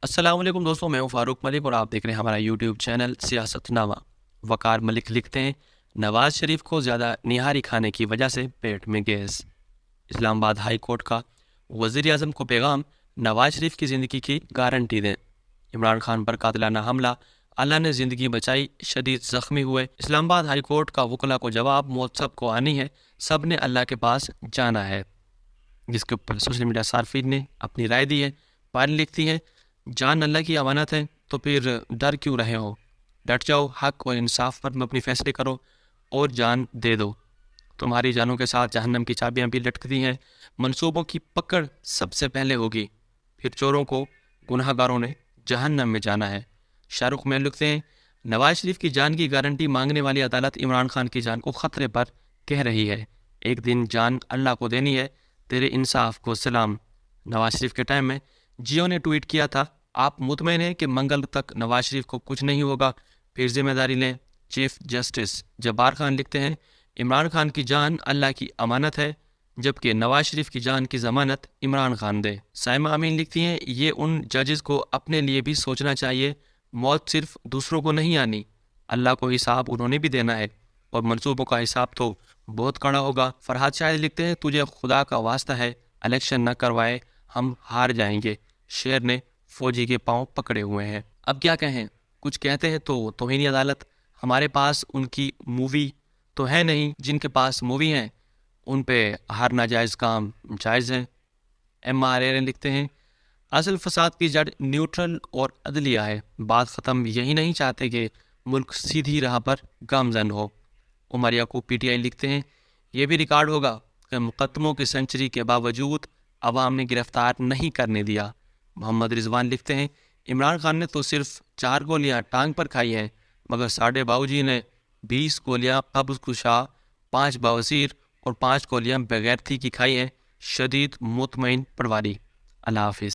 السلام علیکم دوستوں، میں ہوں فاروق ملک اور آپ دیکھ رہے ہیں ہمارا یوٹیوب چینل سیاست نامہ۔ وقار ملک لکھتے ہیں، نواز شریف کو زیادہ نہاری کھانے کی وجہ سے پیٹ میں گیس۔ اسلام آباد ہائی کورٹ کا وزیر اعظم کو پیغام، نواز شریف کی زندگی کی گارنٹی دیں۔ عمران خان پر قاتلانہ حملہ، اللہ نے زندگی بچائی، شدید زخمی ہوئے۔ اسلام آباد ہائی کورٹ کا وکلا کو جواب، موت سب کو آنی ہے، سب نے اللہ کے پاس جانا ہے، جس کے اوپر سوشل میڈیا صارفین نے اپنی رائے دی ہے۔ پائل لکھتی ہے، جان اللہ کی امانت ہے تو پھر ڈر کیوں رہے ہو، ڈٹ جاؤ، حق اور انصاف پر اپنی فیصلے کرو اور جان دے دو۔ تمہاری جانوں کے ساتھ جہنم کی چابیاں بھی لٹکتی ہیں، منصوبوں کی پکڑ سب سے پہلے ہوگی، پھر چوروں کو، گناہ گاروں نے جہنم میں جانا ہے۔ شاہ رخ میں لکھتے ہیں، نواز شریف کی جان کی گارنٹی مانگنے والی عدالت عمران خان کی جان کو خطرے پر کہہ رہی ہے، ایک دن جان اللہ کو دینی ہے، تیرے انصاف کو سلام۔ نواز شریف کے ٹائم میں جیو نے ٹویٹ کیا تھا، آپ مطمئن ہیں کہ منگل تک نواز شریف کو کچھ نہیں ہوگا، پھر ذمہ داری لیں۔ چیف جسٹس جبار خان لکھتے ہیں، عمران خان کی جان اللہ کی امانت ہے، جبکہ نواز شریف کی جان کی ضمانت عمران خان دے۔ سائمہ امین لکھتی ہیں، یہ ان ججز کو اپنے لیے بھی سوچنا چاہیے، موت صرف دوسروں کو نہیں آنی، اللہ کو حساب انہوں نے بھی دینا ہے، اور منصوبوں کا حساب تو بہت کڑا ہوگا۔ فرحات شاہد لکھتے ہیں، تجھے خدا کا واسطہ ہے الیکشن نہ کروائے، ہم ہار جائیں گے، شیر نے فوجی کے پاؤں پکڑے ہوئے ہیں۔ اب کیا کہیں، کچھ کہتے ہیں تو توہین عدالت۔ ہمارے پاس ان کی مووی تو ہے نہیں، جن کے پاس مووی ہیں ان پہ ہر ناجائز کام جائز ہیں۔ MRA لکھتے ہیں، اصل فساد کی جڑ نیوٹرل اور عدلیہ ہے، بات ختم یہی نہیں چاہتے کہ ملک سیدھی راہ پر گامزن ہو۔ عمر یعقوب PTI لکھتے ہیں، یہ بھی ریکارڈ ہوگا کہ مقدموں کی سنچری کے باوجود عوام نے گرفتار نہیں کرنے دیا۔ محمد رضوان لکھتے ہیں، عمران خان نے تو صرف 4 گولیاں ٹانگ پر کھائی ہیں، مگر ساڑھے باؤ جی نے 20 گولیاں قبض کشا، 5 بواسیر اور 5 گولیاں بغیرتی کی کھائی ہیں۔ شدید مطمئن پرواری۔ اللہ حافظ۔